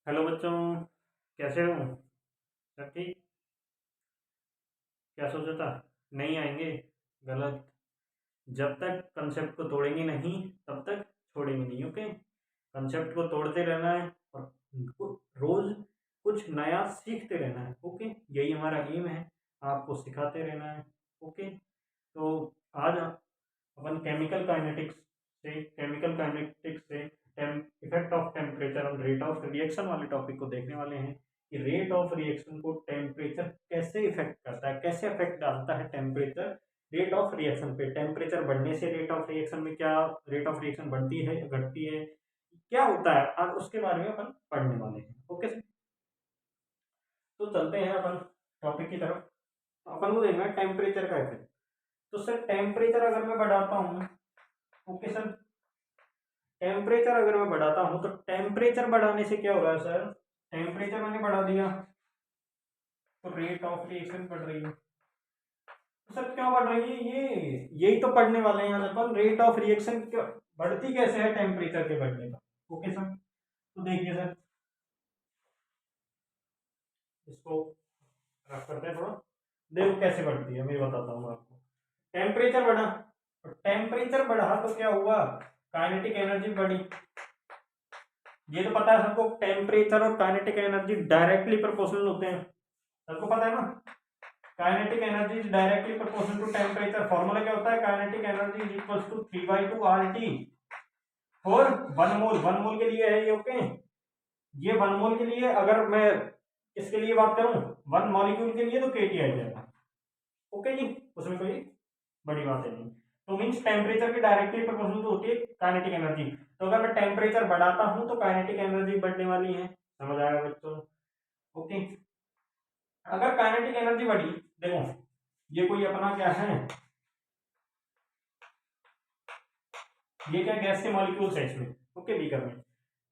Hello बच्चों, कैसे हो? सब ठीक? क्या सोचा था? नहीं आएंगे? गलत। जब तक कंसेप्ट को तोड़ेंगे नहीं तब तक छोड़ेंगे नहीं। ओके, कंसेप्ट को तोड़ते रहना है और रोज कुछ नया सीखते रहना है। ओके, यही हमारा एम है, आपको सिखाते रहना है। ओके, तो आज अपन केमिकल काइनेटिक्स से इफेक्ट ऑफ टेम्परेचर और रेट ऑफ रिएक्शन वाले टॉपिक को देखने वाले हैं कि रेट ऑफ रिएक्शन को टेम्परेचर कैसे इफेक्ट करता है, कैसे इफेक्ट डालता है टेम्परेचर रेट ऑफ रिएक्शन पे। टेम्परेचर बढ़ने से रेट ऑफ रिएक्शन में क्या, रेट ऑफ रिएक्शन बढ़ती है घटती है, क्या होता है, आज उसके बारे में अपन पढ़ने वाले हैं। ओके सर, तो चलते हैं अपन टॉपिक की तरफ। अपन को देखना है टेम्परेचर का इफेक्ट। तो सर टेम्परेचर अगर मैं बढ़ाता हूँ, ओके सर, टेम्परेचर अगर मैं बढ़ाता हूं तो टेम्परेचर बढ़ाने से क्या हो रहा है सर? टेम्परेचर मैंने बढ़ा दिया तो रेट ऑफ रिएक्शन बढ़ रही है। तो सर क्यों बढ़ रही है? ये यही तो पढ़ने वाले हैं यहाँ अपन, रेट ऑफ रिएक्शन बढ़ती कैसे है टेम्परेचर के बढ़ने का। ओके सर, तो देखिए सर, इसको रफ करते हैं थोड़ा। देखो कैसे बढ़ती है, मैं बताता हूँ आपको। टेम्परेचर बढ़ा, तो टेम्परेचर बढ़ा तो क्या हुआ? काइनेटिक एनर्जी बढ़ी। ये तो पता है सबको, टेम्परेचर और काइनेटिक एनर्जी डायरेक्टली प्रोपोर्शनल होते हैं, सबको पता है ना। Kinetic energy is directly proportional to temperature. Formula क्या होता है? Kinetic energy is equals to 3/2 RT for 1 mole. 1 mole के लिए है ये। ओके, ये 1 मोल के लिए, अगर मैं इसके लिए बात करूं 1 मॉलिक्यूल के लिए, तो केटी आ जाएगा। ओके जी, उसमें कोई बड़ी बात है नहीं। तो मीन्स टेम्परेचर की डायरेक्टली प्रोपोर्शनल तो होती है काइनेटिक एनर्जी। तो अगर मैं टेम्परेचर बढ़ाता हूं तो काइनेटिक एनर्जी बढ़ने वाली है। समझ आएगा बच्चों? ओके, अगर काइनेटिक एनर्जी बढ़ी, देखो ये कोई अपना क्या है, ये क्या गैस के मॉलिक्यूल्स है इसमें। ओके, बीकर में,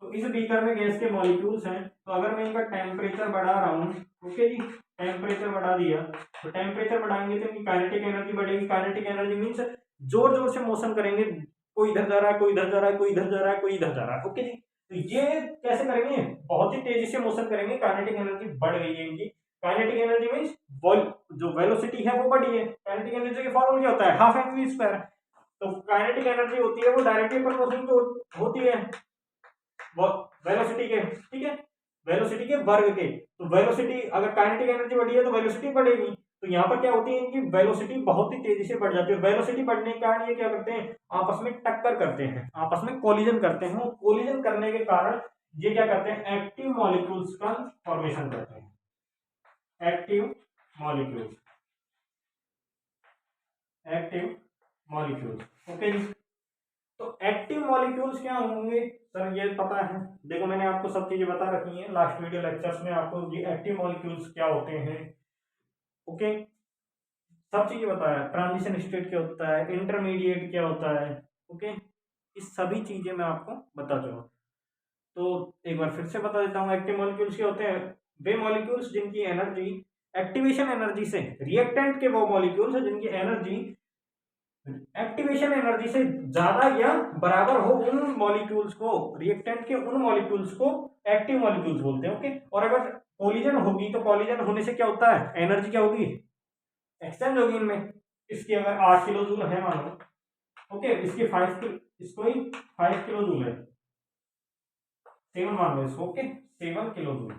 तो इस बीकर में गैस के मॉलिक्यूल्स हैं। तो अगर मैं इनका टेम्परेचर बढ़ा रहा हूँ, ओके जी, टेम्परेचर बढ़ा दिया, तो टेम्परेचर बढ़ाएंगे तो इनकी काइनेटिक एनर्जी बढ़ेगी। काइनेटिक एनर्जी मीन्स जोर जोर से मोशन करेंगे, कोई इधर जा रहा है, कोई इधर जा रहा है, कोई इधर जा रहा है, कोई इधर जा रहा है। ओके जी, तो ये कैसे करेंगे? बहुत ही तेजी से मोशन करेंगे, काइनेटिक एनर्जी बढ़ गई है इनकी। काइनेटिक एनर्जी मीन्स जो वेलोसिटी है वो बढ़ी है। काइनेटिक एनर्जी का फॉर्मूला क्या होता है? Half M V square. तो काइनेटिक एनर्जी होती है वो डायरेक्टली प्रोपोर्शनल तो होती है वो वेलोसिटी के, ठीक है, वेलोसिटी के वर्ग के। तो वेलोसिटी, अगर काइनेटिक एनर्जी बढ़ी है तो वेलोसिटी बढ़ेगी। तो यहाँ पर क्या होती है, इनकी वेलोसिटी बहुत ही तेजी से बढ़ जाती है। वेलोसिटी बढ़ने के कारण ये क्या करते हैं? आपस में टक्कर करते हैं, आपस में कोलिजन करते हैं। कोलिजन करने के कारण ये क्या करते हैं? एक्टिव मॉलिक्यूल्स का फॉर्मेशन करते हैं। Active molecules, active molecules. Okay जी, तो एक्टिव मॉलिक्यूल्स क्या होंगे सर? ये पता है, देखो मैंने आपको सब चीजें बता रखी हैं लास्ट वीडियो लेक्चर्स में, आपको ये एक्टिव मॉलिक्यूल्स क्या होते हैं। ओके, सब चीजें बताया, ट्रांजिशन स्टेट क्या होता है, इंटरमीडिएट क्या होता है। ओके, इस सभी चीजें मैं आपको बता चुका। तो एक बार फिर से बता देता हूँ, एक्टिव मॉलिक्यूल्स क्या होते हैं? वे मॉलिक्यूल्स जिनकी एनर्जी एक्टिवेशन एनर्जी से, रिएक्टेंट के वो मॉलिक्यूल्स जिनकी एनर्जी एक्टिवेशन एनर्जी से ज्यादा या बराबर हो, उन मॉलिक्यूल्स को, रिएक्टेंट के उन मॉलिक्यूल्स को एक्टिव मॉलिक्यूल्स बोलते हैं। ओके, और अगर कोलिजन होगी तो कोलिजन होने से क्या होता है? एनर्जी क्या होगी? एक्सचेंज होगी इनमें। इसकी अगर 8 किलो जूल है मान लो, ओके, इसकी 5 इसको ही 5 किलो जूल है, 7 मान लो इसको। Okay, 7 kilo joule.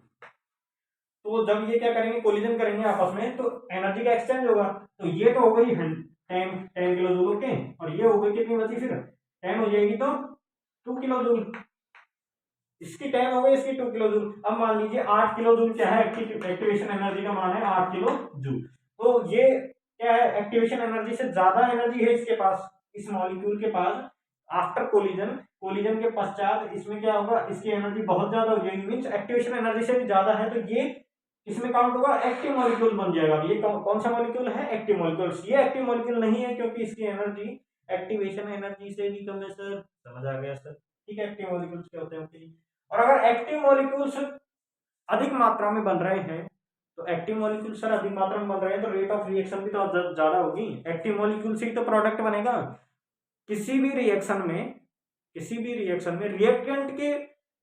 तो जब ये क्या करेंगे? कोलिजन करेंगे आपस में, तो एनर्जी का एक्सचेंज होगा। तो ये तो हो गई 10 किलो जूल। ओके, और ये हो गई कितनी बची फिर? 10 हो जाएगी तो 2 किलो जूल। इसकी 10 हो गई, इसकी 2 किलो जूल। अब मान लीजिए 8 किलो जूल क्या है? एक्टिवेशन एनर्जी का मान है 8 किलो जूल। तो ये क्या है? एक्टिवेशन एनर्जी से ज्यादा एनर्जी है इसके पास, इस मॉलिक्यूल के पास। आफ्टर कोलिजन, कोलिजन के पश्चात इसमें क्या होगा? इसकी एनर्जी बहुत ज्यादा हो जाएगी, मीन्स एक्टिवेशन एनर्जी से भी ज्यादा है। तो ये इसमें काउंट होगा, एक्टिव मॉलिक्यूल बन जाएगा। ये कौन सा मॉलिक्यूल है? Active molecule. ये एक्टिव मॉलिक्यूल नहीं है क्योंकि इसकी एनर्जी एक्टिवेशन एनर्जी से भी कम है सर। समझ आ गया सर? ठीक है, एक्टिव मॉलिक्यूल्स क्या होते हैं। ओके, और अगर एक्टिव मॉलिक्यूल्स अधिक मात्रा में बन रहे हैं, तो एक्टिव मॉलिक्यूल सर अधिक मात्रा में बन रहे हैं तो रेट ऑफ रिएक्शन भी तो ज्यादा होगी। एक्टिव मॉलिक्यूल से ही तो प्रोडक्ट बनेगा। किसी भी रिएक्शन में, किसी भी रिएक्शन में रिएक्टेंट के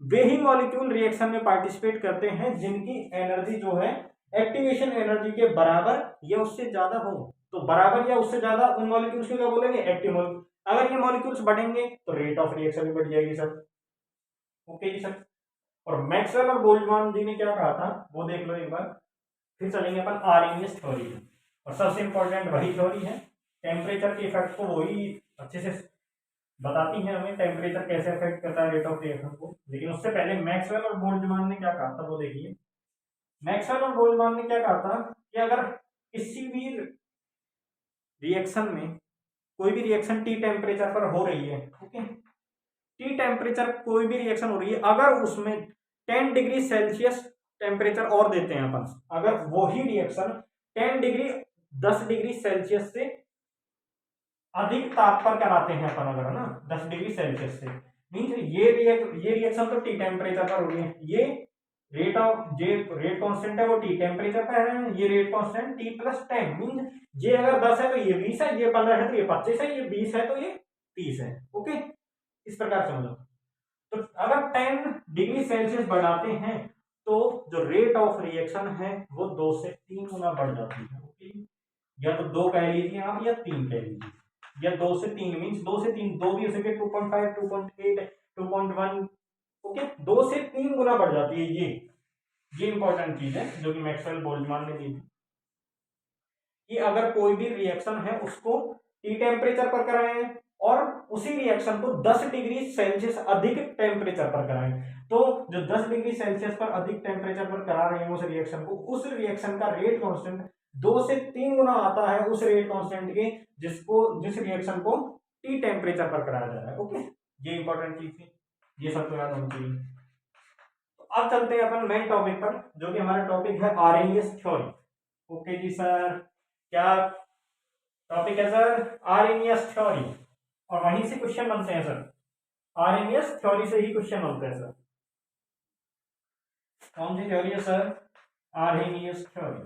वे ही मॉलिक्यूल रिएक्शन में पार्टिसिपेट करते हैं जिनकी एनर्जी जो है एक्टिवेशन एनर्जी के बराबर या उससे ज्यादा हो। तो बराबर या उससे ज्यादा उन मॉलिक्यूल्स को क्या बोलेंगे? Active molecule. अगर ये मॉलिक्यूल्स बढ़ेंगे तो रेट ऑफ रिएक्शन भी बढ़ जाएगी सर। ओके जी सर। और मैक्सवेल और बोल्ट्जमान जी ने क्या कहा था वो देख लो एक बार। फिर चलेंगे अपन आरएमएस थ्योरी, और सबसे इंपॉर्टेंट वही थ्योरी है, टेम्परेचर के इफेक्ट को वही अच्छे से बताती है हमें, टेम्परेचर कैसे अफेक्ट करता है रेट ऑफ रिएक्शन को। लेकिन उससे पहले मैक्सवेल और बोल्ट्जमान ने क्या कहा था वो देखिए। मैक्सवेल और बोल्ट्जमान ने क्या कहा था कि अगर किसी भी रिएक्शन में कोई भी रिएक्शन टी टेम्परेचर पर हो रही है, ओके, टी टेम्परेचर कोई भी रिएक्शन हो रही है, अगर उसमें 10 डिग्री सेल्सियस टेम्परेचर और देते हैं अपन, अगर वही रिएक्शन 10 डिग्री 10 डिग्री सेल्सियस से अधिक ताप पर कराते हैं अपन, अगर है ना 10 डिग्री सेल्सियस से, मीन्स ये रिएक्शन तो टी टेम्परेचर पर हो रही है, ये रेट कांस्टेंट है वो टी टेम्परेचर पर है, ये rate constant T plus 10, means ये अगर 10 है तो ये 20 है, ये 15 है तो ये 25 है, ये 20 है तो ये 30 है। ओके, इस प्रकार समझो। तो अगर 10 डिग्री सेल्सियस बढ़ाते हैं तो जो रेट ऑफ रिएक्शन है वो 2 से 3 गुना बढ़ जाती है। ओके, या तो 2 कह लीजिए आप या 3 कह लीजिए, या 2 से 3 मीन्स 2 से 3, 2 भी हो सके 2.5 2.8 2.1। ओके, 2 से 3 गुना बढ़ जाती है। ये इंपॉर्टेंट चीज है जो कि मैक्सवेल बोल्ट्जमान ने दी थी कि अगर कोई भी रिएक्शन है उसको टी टेम्परेचर पर कराएं और उसी रिएक्शन को 10 डिग्री सेल्सियस अधिक टेम्परेचर पर कराएं, तो जो 10 डिग्री सेल्सियस पर अधिक टेम्परेचर पर करा रहे हैं उस रिएक्शन को, उस रिएक्शन का रेट कांस्टेंट 2 से 3 गुना आता है उस रेट कांस्टेंट के जिस रिएक्शन को टी टेम्परेचर पर कराया जा रहा है। ओके, ये इंपॉर्टेंट चीज थी, ये सबको याद होनी चाहिए। तो अब चलते हैं अपन मेन टॉपिक पर, जो कि हमारा टॉपिक है आरएनएस थ्योरी। ओके जी सर, क्या टॉपिक है सर? आरएनएस थ्योरी, और वहीं से क्वेश्चन बनते हैं सर, आरएनएस थ्योरी से ही क्वेश्चन बनते हैं सर। कौन सी थ्योरी है सर? Arrhenius theory.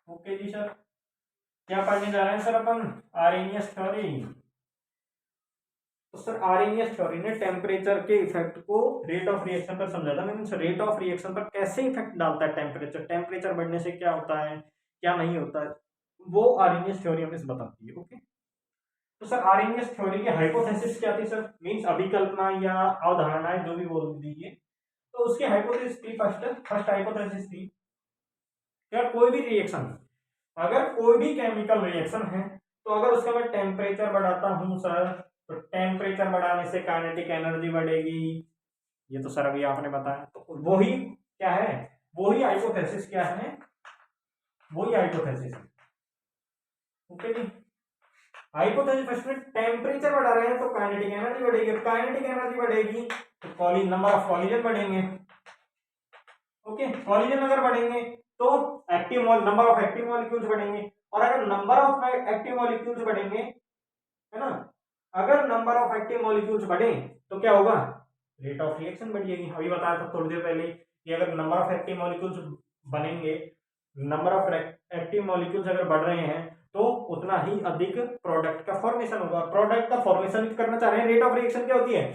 ओके जी सर, क्या पढ़ने जा रहे हैं सर अपन? Arrhenius theory. तो सर आरएनएस थ्योरी ने टेम्परेचर के इफेक्ट को रेट ऑफ रिएक्शन पर समझा था। मीन्स रेट ऑफ रिएक्शन पर कैसे इफेक्ट डालता है टेम्परेचर, टेम्परेचर बढ़ने से क्या होता है क्या नहीं होता है, वो आरएनएस थ्योरी हमें बताती है। ओके, तो सर आरएनएस थ्योरी की हाइपोथेसिस क्या थी सर? मीन्स अभिकल्पना या अवधारणाएं जो भी बोल दीजिए। तो उसकी हाइपोथेसिस थी, फर्स्ट हाइपोथेसिस थी क्या कोई भी रिएक्शन, अगर कोई भी केमिकल रिएक्शन है तो अगर उसका मैं टेम्परेचर बढ़ाता हूं सर, तो टेम्परेचर बढ़ाने से काइनेटिक एनर्जी बढ़ेगी। ये तो सर अभी आपने बताया। तो वही क्या है, वही हाइपोथेसिस क्या है, वही हाइपोथेसिस है। ओके जी, हाइपोथेसिस फर्स्ट में टेम्परेचर बढ़ा रहे हैं तो काइनेटिक एनर्जी बढ़ेगी, काइनेटिक एनर्जी बढ़ेगी तो नंबर ऑफ कॉलिजन बढ़ेंगे। ओके, कॉलिजन अगर बढ़ेंगे तो नंबर ऑफ एक्टिव मॉलिक्यूल्स बढ़ेंगे, और अगर नंबर ऑफ एक्टिव मॉलिक्यूल्स बढ़ेंगे, है ना, अगर नंबर ऑफ एक्टिव मॉलिक्यूल्स बढ़े तो क्या होगा? रेट ऑफ रिएक्शन बढ़ जाएगी। अभी बताया था थोड़ी देर पहले कि अगर नंबर ऑफ एक्टिव मॉलिक्यूल्स बनेंगे, नंबर ऑफ एक्टिव मॉलिक्यूल्स अगर बढ़ रहे हैं तो उतना ही अधिक प्रोडक्ट का फॉर्मेशन होगा। प्रोडक्ट का फॉर्मेशन करना चाह रहे हैं, रेट ऑफ रिएक्शन क्या होती है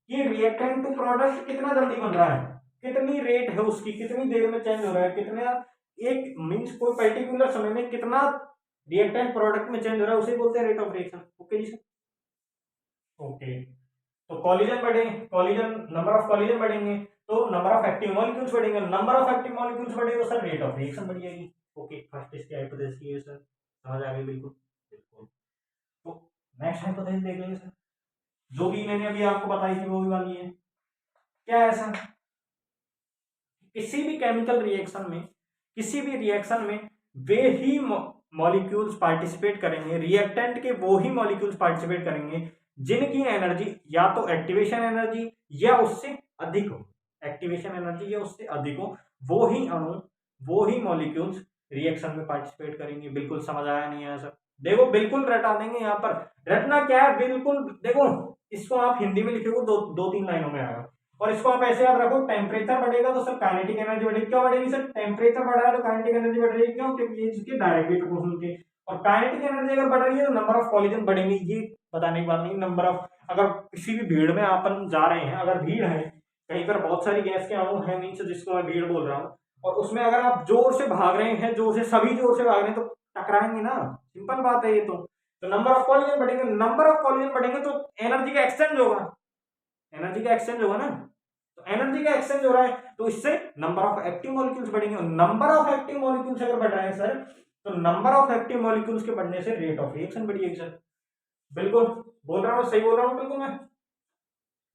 कि रिएक्टेंट टू प्रोडक्ट कितना जल्दी बन रहा है, कितनी रेट है उसकी, कितनी देर में चेंज हो रहा है, कितना एक मीन्स कोई पर्टिकुलर समय में कितना रिएक्टेंट प्रोडक्ट में चेंज हो रहा है, उसे बोलते हैं रेट ऑफ रिएक्शन। ओके जी, ओके। तो कॉलिजन बढ़े, कॉलिजन नंबर ऑफ कॉलिजन बढ़ेंगे तो नंबर ऑफ एक्टिव मॉलिक्यूल्स बढ़ेंगे, नंबर ऑफ एक्टिव मॉलिक्यूल्स बढ़े तो सर रेट ऑफ रिएक्शन बढ़ जाएगी। ओके, फर्स्ट इसकी हाइपोथेसिस ये सर, समझ आ गई? बिल्कुल बिल्कुल। तो नेक्स्ट हाइपोथेसिस देख लेंगे सर, जो भी मैंने अभी आपको बताई थी वो भी वाली है। क्या है सर? किसी भी केमिकल रिएक्शन में, किसी भी रिएक्शन में वे ही मॉलिक्यूल्स पार्टिसिपेट करेंगे, रिएक्टेंट के वो ही मॉलिक्यूल्स पार्टिसिपेट करेंगे जिनकी एनर्जी या तो एक्टिवेशन एनर्जी या उससे अधिक हो, एक्टिवेशन एनर्जी या उससे अधिक हो, वो ही अणु, वो ही मॉलिक्यूल्स रिएक्शन में पार्टिसिपेट करेंगे। बिल्कुल समझ आया नहीं आया सर? देखो बिल्कुल रटा देंगे यहाँ पर, रटना क्या है बिल्कुल, देखो इसको आप हिंदी में लिखोगे दो तीन लाइनों में आएगा, और इसको आप ऐसे याद रखो, टेम्परेचर बढ़ेगा तो सर काइनेटिक एनर्जी बढ़ेगी। क्यों बढ़ेगी सर? टेम्परेचर बढ़ा है तो काइनेटिक एनर्जी बढ़ रही है, क्यों? क्योंकि ये इसके डायरेक्टली प्रोपोर्शनल के। और काइनेटिक एनर्जी अगर बढ़ रही है तो नंबर ऑफ कॉलिजन बढ़ेंगे, ये बताने की बात नहीं। नंबर ऑफ, अगर किसी भी भीड़ में अपन जा रहे हैं, अगर भीड़ है कहीं पर बहुत सारी गैस के अणु हैं, मीन्स जिसको मैं भीड़ बोल रहा हूँ, और उसमें अगर आप जोर से भाग रहे हैं, जोर से सभी जोर से भाग रहे हैं, तो टकराएंगे ना, सिंपल बात है ये तो नंबर ऑफ कॉलिजन बढ़ेंगे, नंबर ऑफ कॉलिजन बढ़ेंगे तो एनर्जी का एक्सचेंज होगा, एनर्जी का एक्सचेंज होगा ना, तो एनर्जी का एक्सचेंज हो रहा है तो इससे नंबर ऑफ एक्टिव मॉलिक्यूल्स बढ़ेंगे, नंबर ऑफ एक्टिव मॉलिक्यूल्स अगर बढ़ रहे हैं सर, तो नंबर ऑफ एक्टिव मॉलिक्यूल्स के बढ़ने से रेट ऑफ रिएक्शन बढ़ेगी सर। बिल्कुल बोल रहा हूँ, सही बोल रहा हूँ बिल्कुल मैं।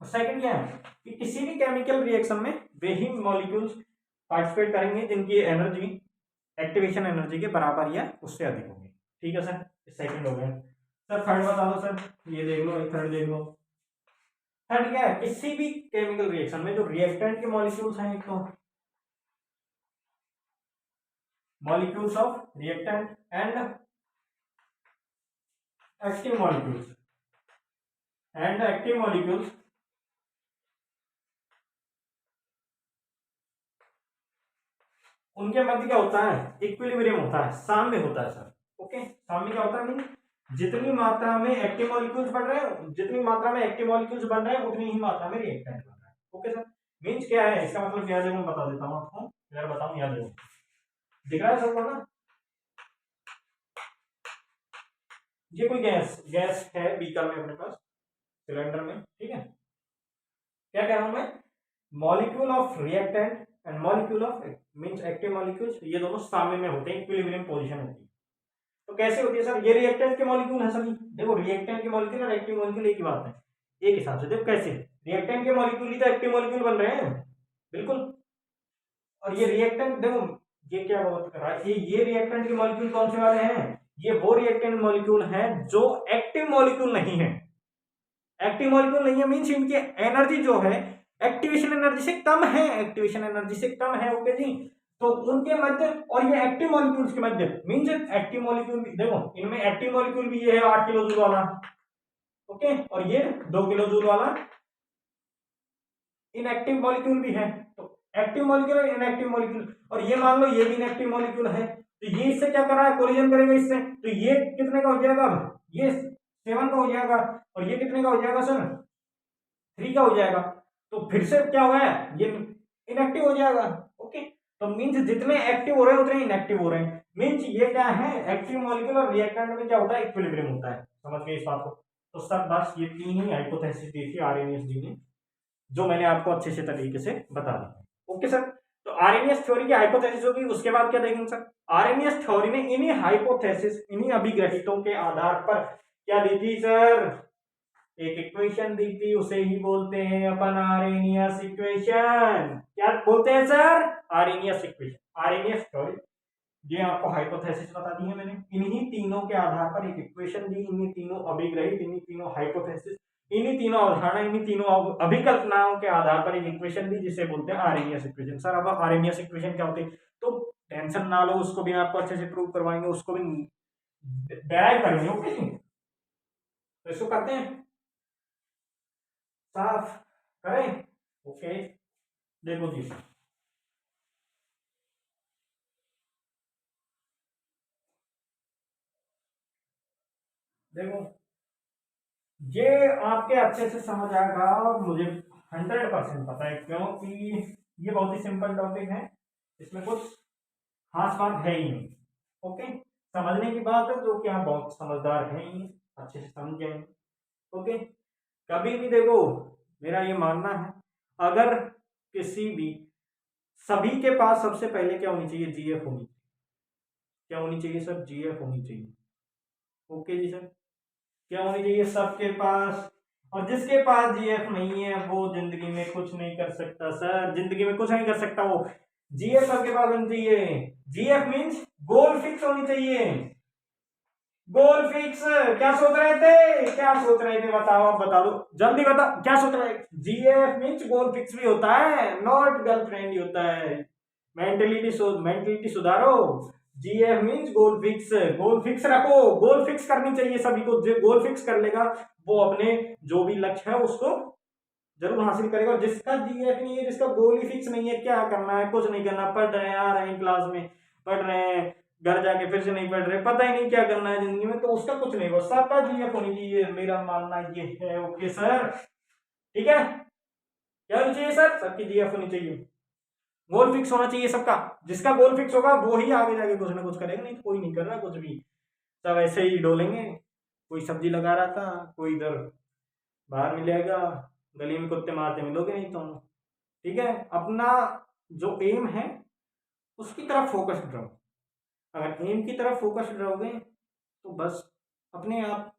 सेकंड क्या है कि किसी भी केमिकल रिएक्शन में वे ही मॉलिक्यूल्स पार्टिसिपेट करेंगे जिनकी एनर्जी एक्टिवेशन एनर्जी के बराबर या उससे अधिक होगी। ठीक है सर, सेकंड हो गया सर। थर्ड बता दो सर, ये देख लो, थर्ड देख लो। थर्ड क्या है, किसी भी केमिकल रिएक्शन में जो रिएक्टेंट के मॉलिक्यूल्स हैं, एक तो molecules of reactant and active molecules उनके मध्य क्या होता है, इक्विलिब्रियम होता है, साम्य होता है सर। ओके, साम्य क्या होता है, मीन जितनी मात्रा में एक्टिव मॉलिक्यूल्स बढ़ रहे हैं, जितनी मात्रा में एक्टिव मॉलिक्यूल्स बन रहे हैं उतनी ही मात्रा में रिएक्टेंट बन रहा है। ओके सर, मीन्स क्या है, इसका मतलब क्या है, मैं बता देता हूँ आपको, अगर बताऊं याद रखो, दिख रहा है सबको ना, ये कोई गैस है बीकर में अपने पास, सिलेंडर में, ठीक है। क्या कह रहा हूं मैं, molecule of reactant and molecule of means active molecules, ये दोनों साम्य में होते हैं, इक्विलिब्रियम पोजीशन होती है। तो कैसे होती है सर, ये रिएक्टेंट के मॉलिक्यूल है सभी, देखो रिएक्टेंट के मॉलिक्यूल और एक्टिव मॉलिक्यूल एक ही बात है, एक हिसाब से देखो कैसे, रिएक्टेंट के मॉलिक्यूल ही तो एक्टिव मॉलिक्यूल बन रहे हैं, बिल्कुल। और ये रिएक्टेंट देखो, ये क्या बात कर रहा है, ये रिएक्टेंट के मॉलिक्यूल कौन से वाले हैं, ये वो रिएक्टेंट मॉलिक्यूल हैं जो एक्टिव मॉलिक्यूल नहीं है, एक्टिव मॉलिक्यूल नहीं है मींस इनकी एनर्जी जो है एक्टिवेशन एनर्जी से कम है, एक्टिवेशन एनर्जी से कम है। ओके जी, तो उनके मध्य और ये एक्टिव मॉलिक्यूल्स के मध्य मींस एक्टिव मॉलिक्यूल भी देखो, इनमें एक्टिव मॉलिक्यूल भी ये है 8 किलो जूल वाला, ओके, और ये 2 किलो जूल वाला इनएक्टिव मॉलिक्यूल भी है। तो एक्टिव मॉलिक्यूल और इनएक्टिव मॉलिक्यूल, और ये मान लो ये भी इनएक्टिव मॉलिक्यूल है, तो ये इससे क्या कर रहा है, कोलिजन करेगा इससे, तो ये कितने का हो जाएगा, ये 7 का हो जाएगा, और ये कितने का हो जाएगा सर, 3 का हो जाएगा, तो फिर से क्या हुआ है, ये इनएक्टिव हो जाएगा। ओके, तो मींस जितने एक्टिव हो रहे हैं उतने इनएक्टिव हो रहे हैं, मींस ये क्या है, एक्टिव मॉलिक्यूल और रिएक्टेंट में क्या होता है, इक्विलिब्रियम होता है। समझ गए इस बात को। तो सर बस ये 3 ही हाइपोथेसिस दी थी आरएनएस डी ने, जो मैंने आपको अच्छे से तरीके से बता दी। ओके सर, तो आरएनएस थ्योरी की हाइपोथेसिस होगी, उसके बाद क्या देखेंगे सर, आरएनएस थ्योरी में इन्हीं हाइपोथेसिस, इन्हीं अभिग्रहितों के आधार पर क्या दी थी सर, एक इक्वेशन दी थी, उसे ही बोलते हैं अपन आरएनएस इक्वेशन। क्या बोलते हैं sir, RNS equation, RNS theory. ये आपको हाइपोथेसिस बता दी है मैंने, इन्हीं तीनों के आधार पर एक इक्वेशन दी, इन्हीं तीनों अभिग्रहित, इन्हीं तीनों हाइपोथेसिस, इन्हीं तीनों अवधारणा, इन्हीं तीनों अभिकल्पनाओं के आधार पर एक इक्वेशन दी जिसे बोलते हैं आरएनएस इक्वेशन। सर अब आरएनएस इक्वेशन क्या होती है, तो टेंशन ना लो, उसको भी आपको अच्छे से प्रूव करवाएंगे, उसको भी डेराइव करेंगे। ओके, तो इसको करते हैं, साफ करें। ओके, देखो जी, देखो ये आपके अच्छे से समझ आएगा, और मुझे 100% पता है, क्योंकि ये बहुत ही सिंपल टॉपिक है, इसमें कुछ खास बात है ही नहीं। ओके, समझने की बात है, जो कि आप बहुत समझदार हैं ही, अच्छे से समझ जाएंगे। ओके, कभी भी देखो, मेरा ये मानना है, अगर किसी भी, सभी के पास सबसे पहले क्या होनी चाहिए, जीएफ होनी, क्या होनी चाहिए सर, जीएफ होनी चाहिए। ओके जी सर, क्या होनी चाहिए सबके पास, और जिसके पास जीएफ नहीं है वो जिंदगी में कुछ नहीं कर सकता सर, जिंदगी में कुछ नहीं कर सकता वो, जीएफ सबके पास होनी चाहिए। जीएफ मींस गोल फिक्स होनी चाहिए, गोल फिक्स। क्या सोच रहे थे, क्या सोच रहे थे, बताओ, आप बता दो जल्दी, बताओ क्या सोच रहे थे। जीएफ मींस गोल फिक्स भी होता है, नॉट गर्लफ्रेंड ही होता है, मेंटेलिटी सुधारो। जीएफ मींस गोल फिक्स, गोल फिक्स रखो, गोल फिक्स करनी चाहिए सभी को, जो गोल फिक्स कर लेगा वो अपने जो भी लक्ष्य है उसको जरूर हासिल करेगा। जिसका जीएफ नहीं है, जिसका गोल ही फिक्स नहीं है, क्या करना है, कुछ नहीं करना, पढ़ रहे हैं, आ रहे हैं क्लास में, पढ़ रहे हैं, घर जाके फिर से नहीं पढ़ रहे, पता ही नहीं क्या करना है जिंदगी में, तो उसका कुछ नहीं, बस सबका जीएफ होनी चाहिए, मेरा मानना ये है। ओके सर, ठीक है, क्या होनी चाहिए सर? सबकी जीएफ होनी चाहिए, गोल फिक्स होना चाहिए सबका। जिसका गोल फिक्स होगा वो ही आगे जाके कुछ ना कुछ करेगा, नहीं तो कोई नहीं कर रहा कुछ भी, सब ऐसे ही डोलेंगे। कोई सब्जी लगा रहा था, कोई इधर बाहर मिलेगा, गली में कुत्ते मारते मिलोगे नहीं तुम। ठीक है, अपना जो एम है उसकी तरफ फोकस्ड रहो। अगर एम की तरफ फोकस्ड रहोगे तो बस अपने आप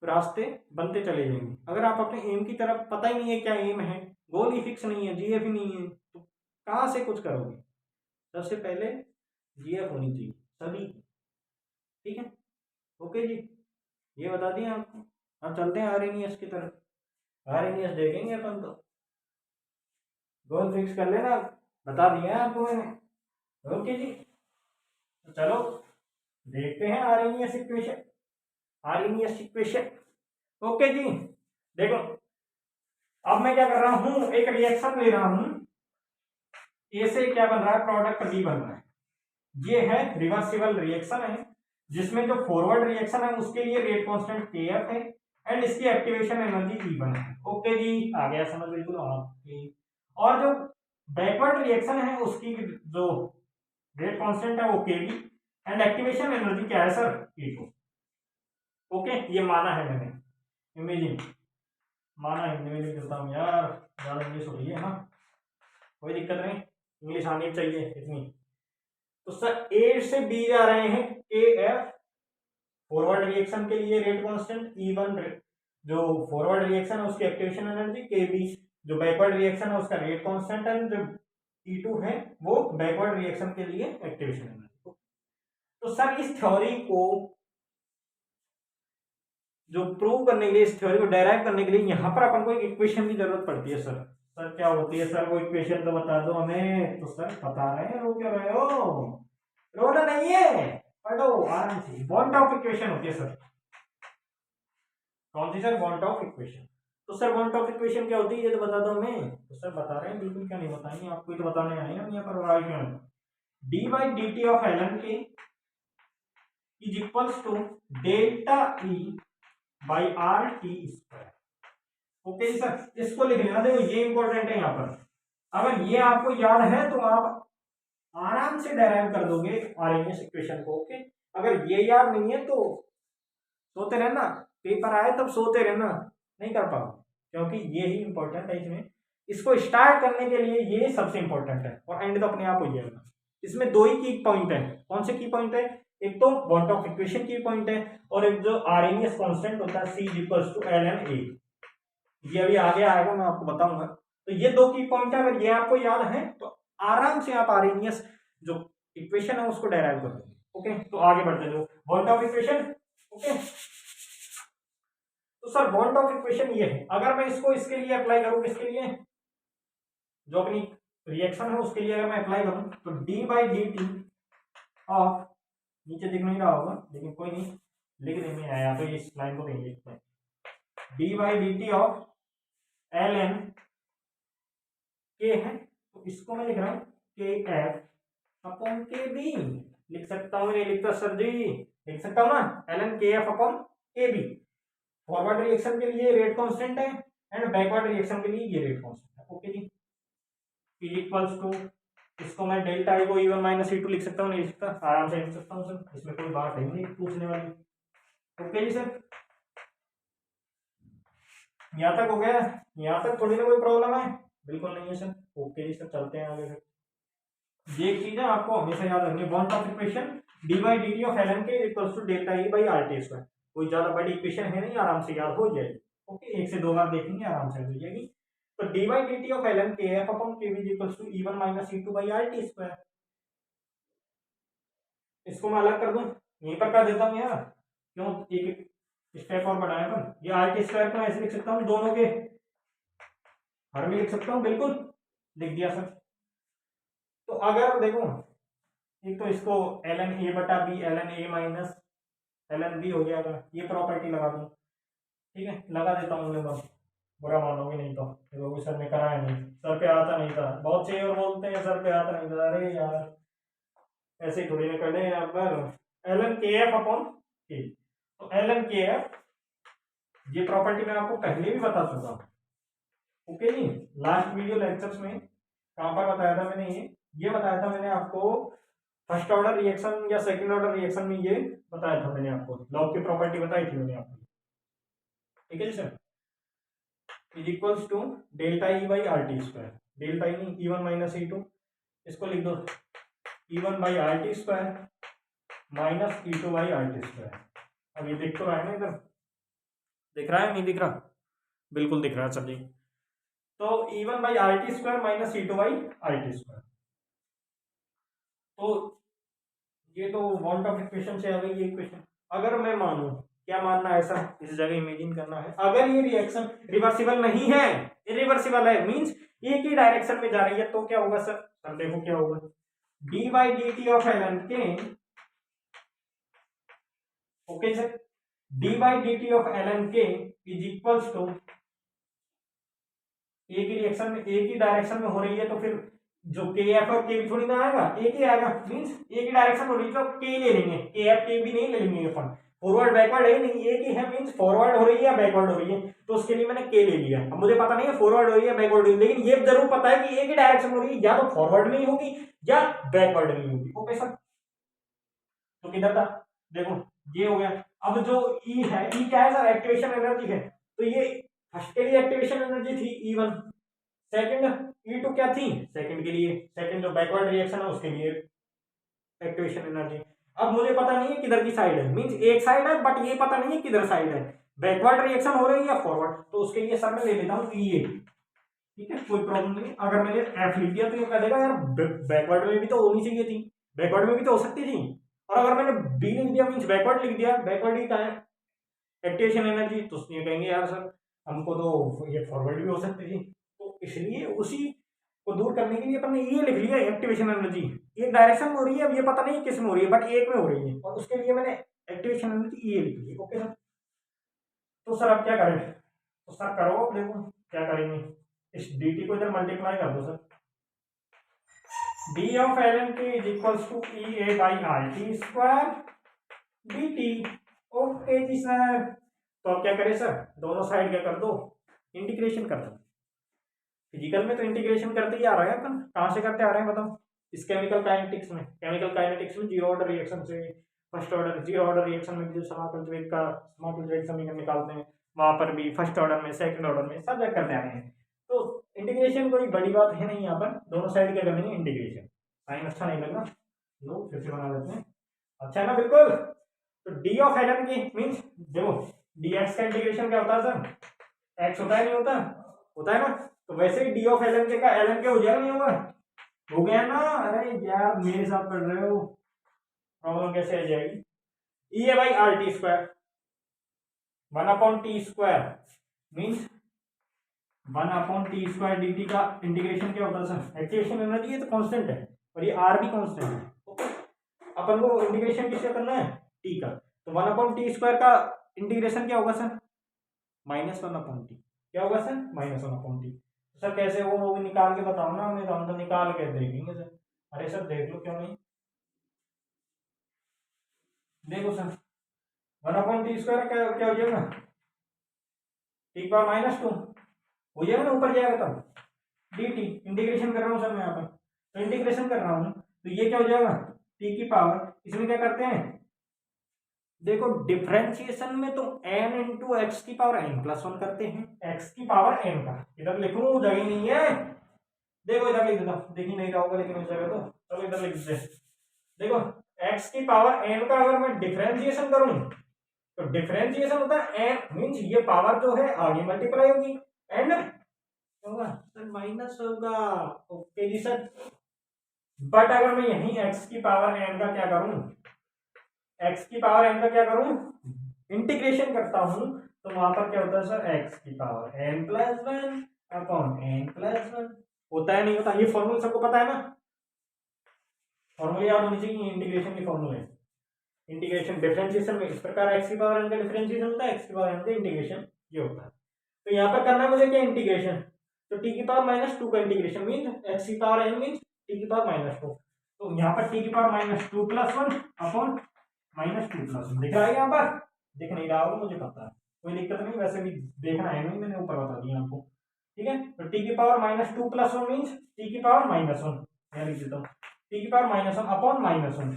रास्ते बनते चले जाएंगे। अगर आप अपने एम की तरफ, पता ही नहीं है क्या एम है, गोल ही फिक्स नहीं है, जीएफ ही नहीं है, तो कहाँ से कुछ करोगे? सबसे पहले जीएफ होनी चाहिए सभी की, ठीक है। ओके जी, ये बता दिया आपको। अब चलते हैं आरएनएस की तरफ। आरएनएस देखेंगे अपन तो, गोल फिक्स कर लेना, बता दिया है आपको मैंने। ओके जी, तो चलो देखते हैं Arrhenius equation. Arrhenius equation, okay जी, देखो अब मैं क्या कर रहा हूं, एक रिएक्शन ले रहा हूं, ए से क्या बन रहा है, प्रोडक्ट बी बन रहा है। ये है रिवर्सिबल रिएक्शन है, जिसमें जो फॉरवर्ड रिएक्शन है उसके लिए रेट कांस्टेंट केएफ है एंड इसकी एक्टिवेशन एनर्जी E1 है। ओके जी, आ गया समझ बिल्कुल आपकी। और जो बैकवर्ड रिएक्शन है उसकी जो रेट कांस्टेंट है वो केबी एंड एक्टिवेशन एनर्जी क्या है सर, E2। ओके, ये माना है मैंने, इमेजिन माना है, इमेजिन करता हूँ यार, ज्यादा इंग्लिश हो रही है ना, कोई दिक्कत नहीं, इंग्लिश आनी चाहिए इतनी। तो सर ए से बी जा रहे हैं के एफ, फॉरवर्ड रिएक्शन के लिए रेट कांस्टेंट E1, जो फॉरवर्ड रिएक्शन है उसकी एक्टिवेशन एनर्जी, के बी जो बैकवर्ड रिएक्शन है उसका रेट कांस्टेंट है, जो E2 है वो बैकवर्ड रिएक्शन के लिए एक्टिवेशन एनर्जी। तो सर इस थ्योरी को जो प्रूव करने के लिए, इस थ्योरी को डेराइव करने के लिए यहाँ पर अपन को एक इक्वेशन की जरूरत पड़ती है। सर सर क्या होती है सर, वो इक्वेशन तो बता दो हमें। तो सर बता रहे हैं, रो क्यों रहे हो, रोना नहीं है, पढ़ो आराम से। बॉन्ड ऑफ इक्वेशन होती है सर, कौन सी सर, बॉन्ड ऑफ इक्वेशन। तो सर बॉन्ड ऑफ इक्वेशन क्या होती है ये तो बता दो हमें। तो सर बता रहे हैं, बिल्कुल क्या नहीं बताएंगे, आपको ही तो बताने आए हैं हम यहाँ पर। राइट में D by D T of L N K is equals to delta E by R T square. Okay sir, इसको लिख लेना, देखो ये इंपॉर्टेंट है यहाँ पर। अगर ये आपको याद है तो आप आराम से डेराइव कर दोगे आरएनएस इक्वेशन को। ओके, अगर ये याद नहीं है तो सोते रहना, पेपर आए तब सोते रहना, नहीं कर पाओ, क्योंकि ये ही इंपॉर्टेंट है इसमें। इसको स्टार्ट करने के लिए ये सबसे इंपॉर्टेंट है, और एंड तो अपने आप हो जाएगा। इसमें दो ही की पॉइंट है। कौन से की पॉइंट है? एक तो बॉन्ड ऑफ इक्वेशन की पॉइंट है, और एक जो आरएनएस कांस्टेंट होता है C equals to ln A, ये अभी आगे आएगा, मैं आपको बताऊंगा। तो ये दो की पॉइंट है, अगर ये आपको याद है तो आराम से आप आरएनएस जो इक्वेशन है उसको डेराइव कर दोगे। ओके, तो आगे बढ़ते हैं, बॉन्ड ऑफ इक्वेशन। ओके, तो सर बॉन्ड ऑफ इक्वेशन ये है, अगर मैं इसको इसके लिए अप्लाई करूं, किसके लिए, जो अपनी रिएक्शन है उसके लिए अगर मैं अप्लाई करूं, तो D by D T of, नीचे दिख नहीं रहा होगा लेकिन कोई नहीं, लिख देंगे आया तो इस लाइन को देंगे, D by D T of L N K है, तो इसको मैं लिख रहा हूं के एफ अपॉन के बी। लिख सकता हूं, नहीं लिखता सर जी, लिख सकता हूं ना, L N K F upon K B. Forward reaction के लिए रेट कांस्टेंट है एंड बैकवर्ड रिएक्शन के लिए ये रेट कांस्टेंट है। ओके जी, इज इक्वल्स टू, इसको मैं डेल्टा आई को E1 माइनस E2 लिख सकता हूँ, नहीं लिख सकता, आराम से लिख सकता हूँ सर, इसमें कोई बात नहीं पूछने वाली। ओके जी सर, यहाँ तक हो गया, यहाँ तक थोड़ी ना कोई प्रॉब्लम है, बिल्कुल नहीं है सर। ओके जी सर, चलते हैं आगे फिर। ये एक चीज है आपको हमेशा याद रखनी है, bond of equation D by D T of L N K equals to delta E by R T square. कोई ज्यादा बड़ी इक्वेशन है नहीं, आराम से याद हो जाएगी। ओके, एक से दो बार देखेंगे आराम से हो जाएगी। तो D by D T of L N K F upon K B equals to E1 minus E2 by R T square. इसको मैं अलग कर दूं, यहीं पर कर देता हूँ यार, क्यों एक स्टेप और बढ़ाया अपन। ये आर टी स्क्वायर को ऐसे लिख सकता हूँ, दोनों के हर में लिख सकता हूँ, बिल्कुल लिख दिया सर। तो अगर देखो, एक तो इसको एल एन ए बटा B L N A minus L N B हो जाएगा, ये प्रॉपर्टी लगा दूँ, ठीक है, लगा देता हूँ मैं, बस बुरा मानोगे नहीं तो, देखो सर ने कराया नहीं, सर पे आता नहीं था, बहुत चाहिए और बोलते हैं सर पे आता नहीं था, अरे यार ऐसे ही थोड़ी ना करना है यहाँ पर L N K F upon के। तो एल एन के एफ ये प्रॉपर्टी मैं आपको पहले भी बता चुका हूँ, ओके जी। लास्ट वीडियो लेक्चर्स में कहाँ पर बताया था मैंने, ये बताया था मैंने आपको फर्स्ट ऑर्डर रिएक्शन या सेकंड ऑर्डर रिएक्शन में, ये बताया था मैंने आपको, लॉग की प्रॉपर्टी बताई थी मैंने आपको, ठीक है जी sir. Is equals to delta E by R T square, delta E नहीं E1 माइनस E2, इसको लिख दो E1 by R T square minus E2 by R T square. अब ये दिख तो रहा है ना, इधर दिख रहा है नहीं दिख रहा? बिल्कुल दिख रहा है सर जी। तो E1 by R T square minus E2 by R T square, तो ये तो वांट ऑफ इक्वेशन से आ गई ये इक्वेशन। अगर मैं मानूं, क्या मानना है, ऐसा इस जगह इमेजिन करना है, अगर ये रिएक्शन रिवर्सिबल नहीं है, इरिवर्सिबल है, मींस एक ही डायरेक्शन में जा रही है, तो क्या होगा सर? सर देखो क्या होगा, D by D T of L N K, okay sir, D by D T of L N K is equals to, एक ही रिएक्शन में एक ही डायरेक्शन में हो रही है, तो फिर जो के एफ और के भी थोड़ी ना आएगा, एक ही आएगा, मींस एक ही डायरेक्शन हो रही है तो के ले लेंगे, के एफ के भी नहीं ले लेंगे अपन, फॉरवर्ड बैकवर्ड है नहीं, एक ही है, मींस फॉरवर्ड हो रही है या बैकवर्ड हो रही है, तो उसके लिए मैंने के ले लिया। अब मुझे पता नहीं है फॉरवर्ड हो रही है बैकवर्ड हो रही है, लेकिन ये जरूर पता है कि एक ही डायरेक्शन हो रही है, या तो फॉरवर्ड में ही होगी या बैकवर्ड में ही होगी, ओके सर। तो किधर था, देखो ये हो गया। अब जो ई है, ई क्या है सर? एक्टिवेशन एनर्जी है, तो ये फर्स्ट के लिए एक्टिवेशन एनर्जी थी E1, सेकंड E2 क्या थी? सेकंड के लिए, सेकंड जो बैकवर्ड रिएक्शन है उसके लिए एक्टिवेशन एनर्जी। अब मुझे पता नहीं है किधर की साइड है, मींस एक साइड है, बट ये पता नहीं है किधर साइड है, बैकवर्ड रिएक्शन हो रही है या फॉरवर्ड, तो उसके लिए सर मैं ले लेता हूँ ये, ठीक है, कोई प्रॉब्लम नहीं। अगर मैंने एफ लिख दिया तो ये कह देगा यार बैकवर्ड में भी तो होनी चाहिए थी, बैकवर्ड में भी तो हो सकती थी, और अगर मैंने बी लिख दिया मींस बैकवर्ड लिख दिया, बैकवर्ड ही है एक्टिवेशन एनर्जी, तो ये कहेंगे यार सर हमको तो ये फॉरवर्ड भी हो सकती थी, तो इसलिए उसी को दूर करने के लिए अपन ने ये लिख लिया एक्टिवेशन एनर्जी, एक डायरेक्शन में हो रही है, अब ये पता नहीं किस में हो रही है, बट एक में हो रही है, और उसके लिए मैंने एक्टिवेशन एनर्जी ये लिख ली, ओके सर। तो सर अब क्या करें? तो सर करो, अब देखो क्या करेंगे, इस डी टी को इधर मल्टीप्लाई कर दो sir, D of L N T is equals to E A by R T square D T, okay जी सर। तो अब क्या करें सर, दोनों साइड क्या कर दो, इंटीग्रेशन कर दो। फिजिकल में तो इंटीग्रेशन करते ही आ रहा है अपन, कहाँ से करते आ रहे हैं बताओ? इस केमिकल काइनेटिक्स में, केमिकल काइनेटिक्स में जीरो ऑर्डर रिएक्शन से first order, zero order reaction में जो समाकल वेग का समाकल वेग समीकरण निकालते हैं, वहां पर भी फर्स्ट ऑर्डर में सेकंड ऑर्डर में सब जगह करते आ रहे हैं। तो इंटीग्रेशन कोई बड़ी बात है नहीं, यहाँ पर दोनों साइड क्या करेंगे इंटीग्रेशन। साइन अच्छा नहीं लग रहा, लो फिर से बना लेते हैं, अच्छा है ना बिल्कुल। तो डी ऑफ एल एन की मीन्स देखो, डी एक्स का इंटीग्रेशन क्या होता है सर? एक्स होता है नहीं होता? होता है ना, तो वैसे ही डी ऑफ एल एन के का एल एन के हो जाएगा नहीं होगा? हो गया ना? अरे यार मेरे साथ पढ़ रहे हो, प्रॉब्लम कैसे आ जाएगी? E A by R T square 1/t square means 1/t square D T का इंटीग्रेशन क्या होता है सर? एक्टिवेशन एनर्जी, ये तो कांस्टेंट है और ये आर भी कांस्टेंट है, ओके। अपन को इंटीग्रेशन किससे करना है? टी का, तो 1/t स्क्वायर का इंटीग्रेशन क्या होगा सर? -1/t, क्या होगा सर? -1/t। सर कैसे वो भी निकाल के बताओ ना हमें, हम तो निकाल के देखेंगे सर। अरे सर देख लो, क्यों नहीं, देखो सर 1/t स्क्वायर क्या क्या हो जाएगा? टी पावर -2 हो जाएगा ना, ऊपर जाएगा तब डी टी, इंटीग्रेशन कर रहा हूँ सर मैं यहाँ पर, तो इंटीग्रेशन कर रहा हूँ तो ये क्या हो जाएगा? टी की पावर, इसमें क्या करते हैं देखो, डिफरेंशिएशन में तो n इंटू एक्स की पावर n+1 करते हैं, x की पावर n का, इधर लिखूं जगह नहीं है, देखो इधर लिख देता हूं, देख ही नहीं रहा होगा लेकिन इस जगह तो चलो इधर लिख दे। देखो x की पावर n का अगर मैं डिफरेंशिएशन करूं तो डिफरेंशिएशन होता है n मींस ये पावर जो है आगे मल्टीप्लाई होगी, एंड होगा सर माइनस होगा, ओके जी सर। बट अगर मैं यहीं x की पावर n का क्या करूं, x की पावर n का क्या करूं, इंटीग्रेशन करता हूं, तो वहां पर क्या होता है सर? x की पावर n+1 अपॉन n+1 होता है नहीं होता? ये फॉर्मूला सबको पता है ना, फॉर्मूला याद होनी चाहिए इंटीग्रेशन के फॉर्मूले। इंटीग्रेशन डिफरेंशिएशन में इस प्रकार x की पावर n का डिफरेंशिएशन होता है, x की पावर n का इंटीग्रेशन ये होता है। तो यहाँ पर करना है मुझे क्या? इंटीग्रेशन, तो t की पावर -2 का इंटीग्रेशन मीन x की पावर n मीन t की पावर -2, तो यहाँ पर टी की पावर -2+1 अपॉन -2+1 दिख रहा है यहाँ पर, दिख नहीं रहा होगा मुझे पता है, कोई दिक्कत नहीं, वैसे भी देखना है नहीं, मैंने ऊपर बता दिया आपको। ठीक है, तो टी की पावर -2+1 मीन्स टी की पावर -1, मैं लिख देता हूँ टी की पावर -1 अपॉन -1,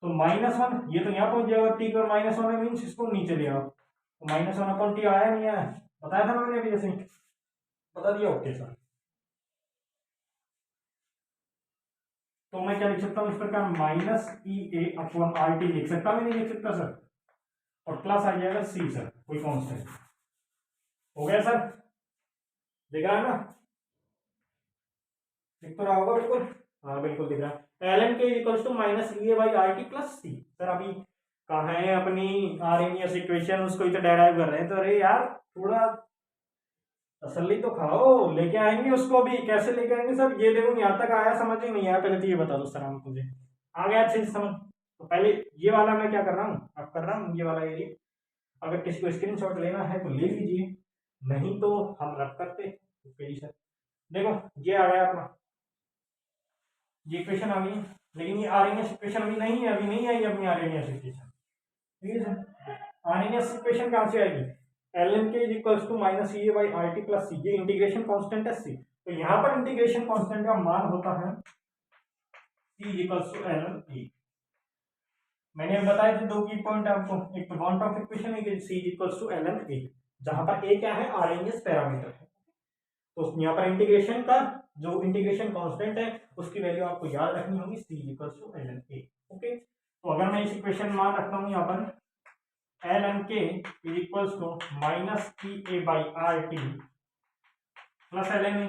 तो -1 ये तो यहाँ पहुंच जाएगा, टी की पावर -1 है मीन्स इसको नीचे ले आओ, तो -1 अपॉन टी आया नहीं आया, बताया था ना मैंने अभी, जैसे बता दिया। ओके सर, तो मैं क्या लिख सकता हूँ इस प्रकार, -EA अपॉन RT लिख सकता, मैं नहीं लिख सकता सर, और प्लस आ जाएगा C सर, कोई कांस्टेंट। हो गया सर, दिख रहा है ना, दिख तो रहा होगा बिल्कुल, हाँ बिल्कुल दिख रहा है। ln के equals to -EA/RT plus C। Sir अभी कहाँ है अपनी आर्हेनियस इक्वेशन, उसको ही तो डेराइव कर रहे हैं, तो अरे यार थोड़ा तसल्ली तो खाओ, लेके आएंगे उसको भी, कैसे लेके आएंगे सर, ये देखो यहाँ तक आया, समझ ही नहीं आया, पहले तो ये बता दो सर आप मुझे, आ गया अच्छे से समझ। तो पहले ये वाला मैं क्या कर रहा हूँ, अब कर रहा हूँ ये वाला एरिया, अगर किसी को स्क्रीनशॉट लेना है तो ले लीजिए, नहीं तो हम रख करते। ओके जी सर, देखो ये आ गया अपना, ये इक्वेशन आ गई, लेकिन ये आरएनएस इक्वेशन अभी नहीं है, अभी नहीं आई अपनी आरएनएस इक्वेशन। ठीक है सर, आरएनएस इक्वेशन कहाँ से आएगी, ln के equals to -EA/RT plus C, ये इंटीग्रेशन कांस्टेंट है C, तो यहाँ पर इंटीग्रेशन कांस्टेंट का मान होता है C equals to ln A। मैंने बताया थे दो की पॉइंट आपको, एक तो वन ऑफ इक्वेशन है C equals to ln A, जहां पर A क्या है, आरएनएस पैरामीटर है, तो यहाँ पर इंटीग्रेशन का जो इंटीग्रेशन कांस्टेंट है उसकी वैल्यू आपको याद रखनी होगी, C equals to ln A। Okay, तो अगर मैं इस इक्वेशन मान रखता हूँ यहाँ पर ln k is equals to -EA/RT plus ln A।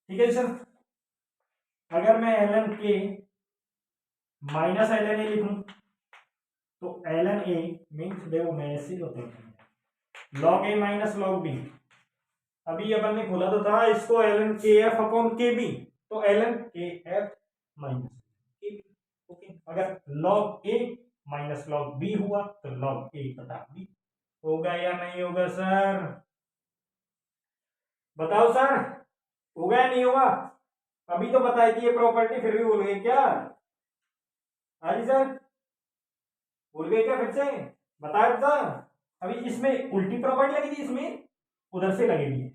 ठीक है सर, अगर मैं ln k minus ln A लिखूं तो ln A मीन्स, देखो मैं ऐसे ही होता है log A minus log B, अभी अपन ने खोला तो था इसको ln KF अपॉन KB, तो ln KF minus KB। Okay, अगर log A minus log B हुआ तो log A बटा B, होगा या नहीं होगा सर, बताओ सर, होगा या नहीं होगा, अभी तो बताई थी ये प्रॉपर्टी, फिर भी भूल गए क्या, हाँ जी सर, भूल गए क्या फिर से, बताया था अभी, इसमें उल्टी प्रॉपर्टी लगी थी, इसमें उधर से लगेगी।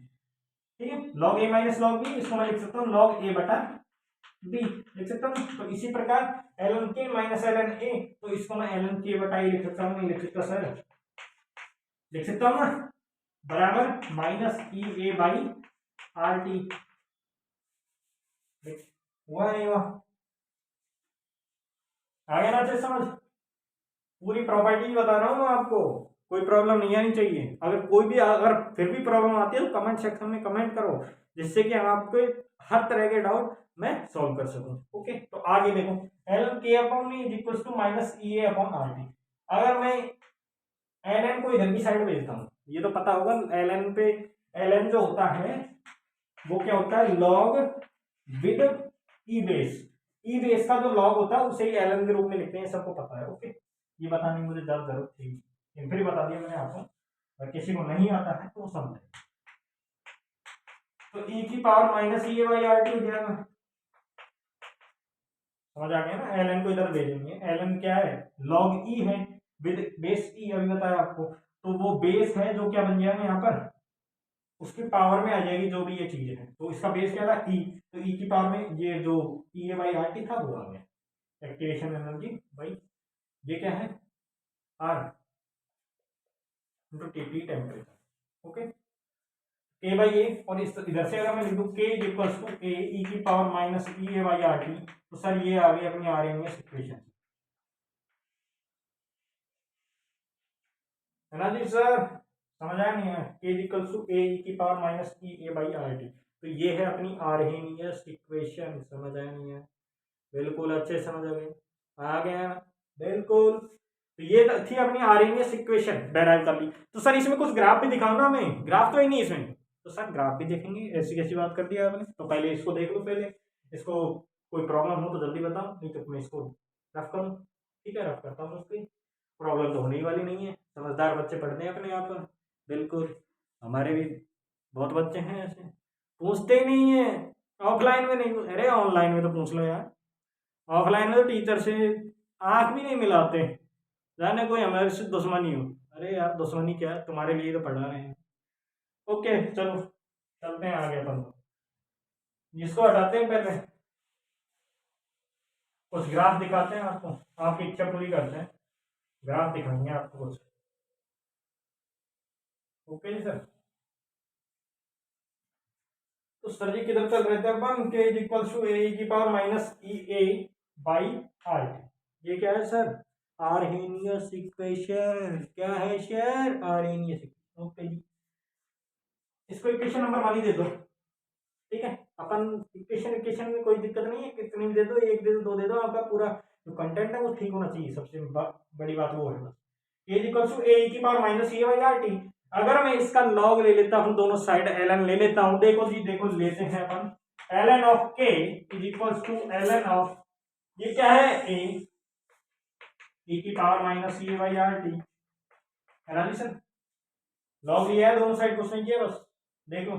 ठीक है, log A minus log B, इसको मैं लिख सकता हूँ log A बटा B लिख सकता हूँ, तो इसी प्रकार ln k minus ln A, तो इसको मैं ln k बटा A लिख सकता हूँ, नहीं लिख सकता सर, लिख सकता हूँ ना, बराबर -EA/RT, हुआ नहीं हुआ, आ गया ना अच्छे समझ, पूरी प्रॉपर्टी बता रहा हूँ मैं आपको, कोई प्रॉब्लम नहीं आनी चाहिए, अगर कोई भी, अगर फिर भी प्रॉब्लम आती है तो कमेंट सेक्शन में कमेंट करो, जिससे कि हम आपके हर तरह के डाउट मैं सॉल्व कर सकूं। ओके, तो आगे देखो, ln k upon is equals to -EA upon RT, अगर मैं ln को इधर की साइड भेजता हूँ, ये तो पता होगा ln पे, ln जो होता है वो क्या होता है, log with E base, E base का जो log होता है उसे ही ln के रूप में लिखते हैं, सबको पता है। ओके, ये बताने की मुझे ज्यादा जरूरत थी, फिर बता दिया मैंने आपको, अगर किसी को नहीं आता है तो वो समझे। तो e की पावर -EA/RT हो जाएगा, समझ आ गया ना, ln को इधर भेजेंगे, ln क्या है, log e है विद बेस e, अभी बताया आपको, तो वो बेस है जो क्या बन जाएगा यहाँ पर, उसकी पावर में आ जाएगी जो भी ये चीज है, तो इसका बेस क्या था e, तो e की पावर में ये जो EA/RT था वो आ गया, एक्टिवेशन एनर्जी भाई, ये क्या है R into T temperature. Okay, k by A, और इस इधर से अगर मैं लिख दूं k is equals to a e की पावर -EA/RT, तो सर ये आ गई अपनी आरएनएस इक्वेशन, है ना जी सर, समझ आया नहीं है, k is equals to a e की पावर -EA/RT, तो ये है अपनी आरएनएस इक्वेशन, समझ आया नहीं है, बिल्कुल अच्छे समझ आ गया, बिल्कुल, तो ये थी अपनी आरएनएस इक्वेशन, डेराइव कर ली। तो सर इसमें कुछ ग्राफ भी दिखाओ ना, हमें ग्राफ तो ही नहीं इसमें, तो सर ग्राफ भी देखेंगे, ऐसी कैसी बात कर दिया आपने, तो पहले इसको देख लो, पहले इसको, कोई प्रॉब्लम हो तो जल्दी बताओ, नहीं तो मैं इसको रफ करूँ, ठीक है रफ करता हूँ, उसकी प्रॉब्लम तो होने वाली नहीं है, समझदार बच्चे पढ़ते हैं अपने यहाँ पर, बिल्कुल, हमारे भी बहुत बच्चे हैं ऐसे पूछते ही नहीं है, ऑफलाइन में नहीं, अरे ऑनलाइन में तो पूछ लो यार। ऑफलाइन में तो टीचर से आंख भी नहीं मिलाते, जाने कोई हमारे से दुश्मनी हो। अरे यार दुश्मनी क्या है, तुम्हारे लिए तो पढ़ा रहे हैं। ओके चलो चलते हैं आगे अपन, जिसको हटाते हैं पहले कुछ ग्राफ दिखाते हैं आपको, आपकी इच्छा पूरी करते हैं, ग्राफ दिखाएंगे आपको कुछ। ओके जी सर। तो सर जी किधर चल रहे थे अपन, के इज इक्वल टू ए की power minus E A by R T. ये क्या है सर, आर्हेनियस इक्वेशन। क्या है सर, आर्हेनियस इक्वेशन। ओके जी, इसको इक्वेशन नंबर वाली दे दो, ठीक है। अपन इक्वेशन इक्वेशन में कोई दिक्कत नहीं है, कितनी भी दे दो, एक दे दो, दो दे दो, आपका पूरा जो कंटेंट है वो ठीक होना चाहिए, सबसे बड़ी बात वो है बस। ए इक्वल टू ए की power minus A by R T. अगर मैं इसका लॉग ले लेता हूं, दोनों साइड एल एन ले लेता हूं, देखो जी देखो लेते हैं अपन, L N of K is equal to L N of, ये क्या है ए की power minus A by R T, है ना जी सर। लॉग लिया है दोनों साइड, कुछ नहीं किया बस, देखो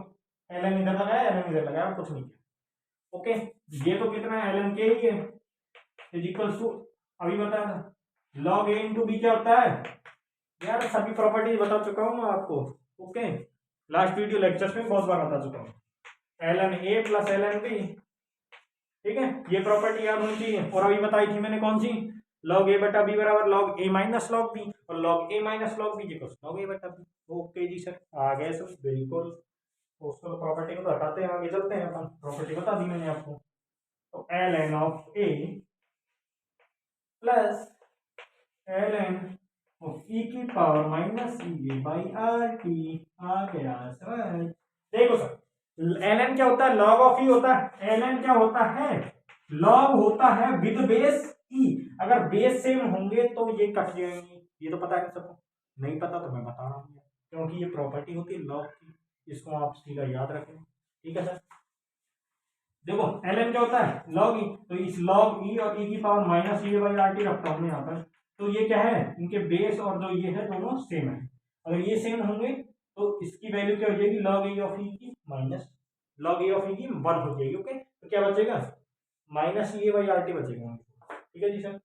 एल एन इधर लगाया, एल एन इधर लगाया, कुछ नहीं किया। ओके, ये तो कितना है, एल एन के ही है, इज इक्वल टू, अभी बताया लॉग ए इंटू बी क्या होता है यार, सभी प्रॉपर्टीज बता चुका हूँ मैं आपको। ओके, लास्ट वीडियो लेक्चर्स में बहुत बार बता चुका हूँ, L N A plus L N B, ठीक है, ये प्रॉपर्टी याद होनी चाहिए। और अभी बताई थी मैंने कौन सी, लॉग ए बटा बी बराबर लॉग ए माइनस लॉग बी, और लॉग ए माइनस लॉग बी लॉग ए बटा बी। ओके जी सर, आ गए सर, बिल्कुल। उसको प्रॉपर्टी को तो हटाते हैं, आगे चलते हैं अपन, प्रॉपर्टी बता दी मैंने आपको। तो L N of A plus L N of E की power minus E by R T आ गया सर। देखो सर, एल एन क्या होता है, लॉग ऑफ ई होता है। एल एन क्या होता है, लॉग होता है विद बेस ई। अगर बेस सेम होंगे तो ये कट जाएंगे, ये तो पता है सबको, नहीं पता तो मैं बता रहा हूँ, क्योंकि ये प्रॉपर्टी होती है लॉग की, इसको आप सीधा याद रखें, ठीक है सर। देखो एल एन क्या होता है, लॉग ई, तो इस लॉग ई और ई की power minus E by R T रखता हूँ यहाँ पर, तो ये क्या है, इनके बेस और जो ये है दोनों सेम है। अगर ये सेम होंगे तो इसकी वैल्यू क्या हो जाएगी, लॉग ए ऑफ ई की minus log A of E की 1 हो जाएगी। ओके, तो क्या बचेगा, minus E by R T बचेगा, ठीक है जी सर।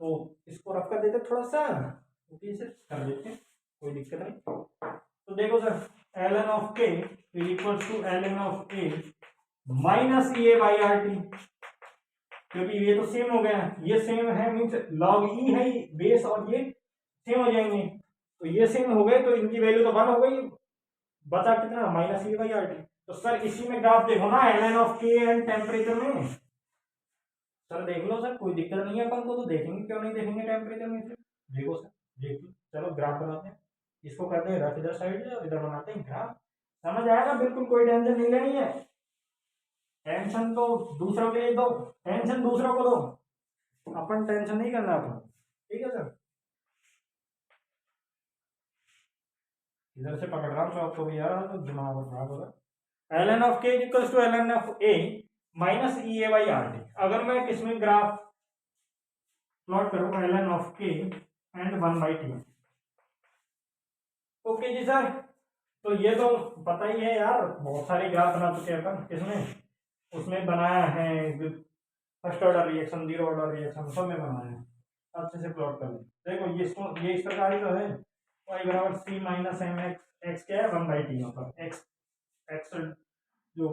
तो इसको रख कर देते थोड़ा सा, ओके सर, कर देते हैं, कोई दिक्कत नहीं। तो देखो sir, L N of K is equal to L N of A minus A by R T, क्योंकि ये तो सेम हो गया, ये सेम है मीन्स लॉग ई है बेस, और ये सेम हो जाएंगे, तो ये सेम हो गए तो इनकी वैल्यू तो 1 हो गई, बचा कितना, minus A by R T. तो सर इसी में ग्राफ देखो ना, L N of K and temperature में, सर देख लो सर, कोई दिक्कत नहीं है अपन को, तो देखेंगे, क्यों नहीं देखेंगे टेम्परेचर में फिर, देखो सर, देख लो, चलो ग्राफ बनाते हैं, इसको करते हैं रफ इधर साइड से और इधर बनाते हैं ग्राफ, समझ आएगा, बिल्कुल कोई टेंशन नहीं लेनी है। टेंशन तो दूसरों के लिए दो, टेंशन दूसरों को दो, अपन टेंशन नहीं करना अपन, ठीक है सर। इधर से पकड़ रहा हूँ मैं आपको भी यार, तो दिमाग खराब होगा। L N of K equals to L N of A minus E A by R T. अगर मैं किसमें ग्राफ प्लॉट करूँ, L N of K and 1 by T. Okay जी सर, तो ये तो पता ही है यार, बहुत सारे ग्राफ बना चुके हैं अपन, किसमें उसमें बनाया है, first order reaction, zero order reaction, सब में बनाया है, अच्छे से प्लॉट कर लें। देखो ये इसको, ये इस प्रकार ही तो है, y बराबर सी माइनस एम एक्स, एक्स क्या है 1 बाई टी, मतलब एक्स, एक्स जो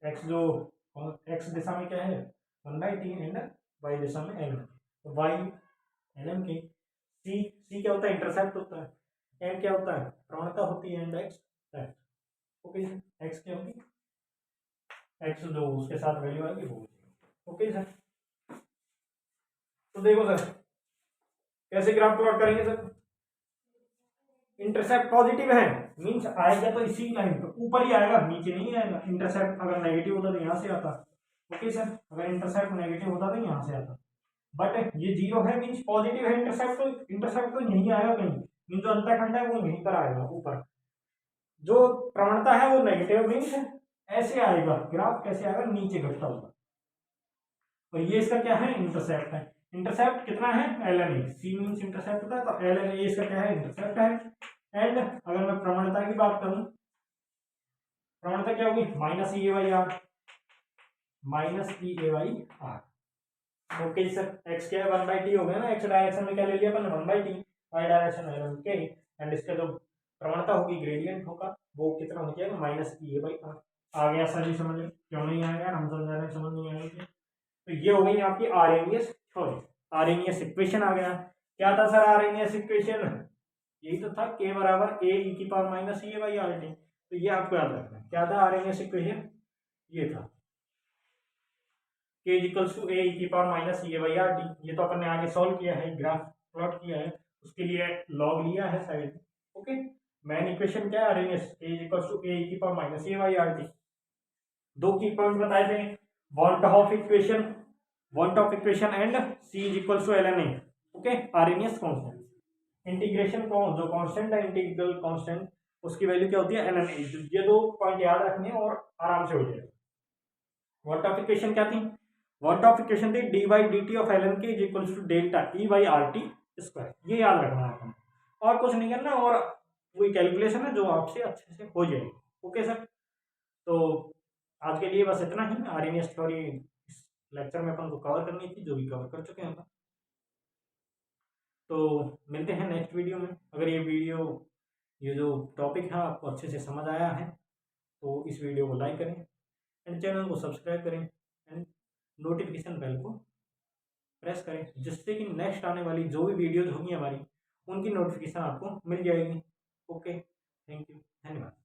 एक्स जो एक्स दिशा में क्या है 1 बाई टी, एंड वाई दिशा में एल, तो वाई एल एम के, सी क्या होता है, इंटरसेप्ट होता है, एम क्या होता है, प्रवणता होती है, and x left. Okay, x क्या होगी, एक्स जो उसके साथ वैल्यू आएगी वो। ओके सर, तो देखो सर कैसे ग्राफ प्लॉट करेंगे सर, इंटरसेप्ट पॉजिटिव है मींस आएगा तो इसी लाइन पे ऊपर ही आएगा, नीचे नहीं आएगा। इंटरसेप्ट अगर नेगेटिव होता तो यहाँ से आता, ओके सर, अगर इंटरसेप्ट नेगेटिव होता तो यहाँ से आता, बट ये जीरो है मींस पॉजिटिव है, इंटरसेप्ट तो यहीं आएगा कहीं, मींस जो अंतःखंड है वो यहीं पर आएगा ऊपर, जो प्रवणता है वो नेगेटिव मींस ऐसे आएगा ग्राफ, कैसे आएगा, नीचे घटता हुआ। तो ये इसका क्या है, इंटरसेप्ट है। इंटरसेप्ट कितना है, L N A, C means intercept होता है, तो एल एन ए इसका क्या है, इंटरसेप्ट है। एंड अगर मैं प्रवणता की बात करूं, प्रवणता क्या होगी minus E A by R, minus E A by R. Okay sir X क्या है 1/t हो गया ना, एक्स डायरेक्शन में क्या ले लिया अपन 1/t, वाई डायरेक्शन में ओके, एंड इसका जो प्रवणता होगी ग्रेडियंट होगा वो कितना हो जाएगा minus E A by R. आ गया सर, समझ में क्यों नहीं आया यार, हम समझा रहे हैं समझ नहीं आएगी। तो ये हो गई आपकी आरएनएस थ्योरी, आरएनएस इक्वेशन आ गया। क्या था सर आरएनएस इक्वेशन, यही तो था k बराबर ए ई की power minus E by R T. तो ये आपको याद रखना है, क्या था आरएनएस इक्वेशन, ये था k equals to A E की power minus E by R T. ये तो अपन ने आगे सॉल्व किया है, ग्राफ प्लॉट किया है, उसके लिए लॉग लिया है साइड। ओके, मेन इक्वेशन क्या है Arrhenius, k equals to A E की power minus E by R T. दो की पॉइंट बताए थे, van't Hoff equation and c is equals to ln a। Okay, Arrhenius constant, integration को जो constant है इंटीग्रल कांस्टेंट उसकी वैल्यू क्या होती है ln a। ये दो पॉइंट याद रखने और आराम से हो जाएगा। वॉट ऑफ इक्वेशन क्या थी, वॉट ऑफ इक्वेशन थी D by D T of ln k is equals to delta E by R T square. ये याद रखना है अपन, और कुछ नहीं करना, और वही कैलकुलेशन है जो आपसे अच्छे से हो जाएगी। ओके सर, तो आज के लिए बस इतना ही, आरएनएस थ्योरी इस लेक्चर में अपन को कवर करनी थी, जो भी कवर कर चुके हैं अपन। तो मिलते हैं नेक्स्ट वीडियो में। अगर ये जो टॉपिक है आपको अच्छे से समझ आया है तो इस वीडियो को लाइक करें एंड चैनल को सब्सक्राइब करें एंड नोटिफिकेशन बेल को प्रेस करें, जिससे कि नेक्स्ट आने वाली जो भी वीडियोज होंगी हमारी उनकी नोटिफिकेशन आपको मिल जाएगी। ओके, थैंक यू, धन्यवाद।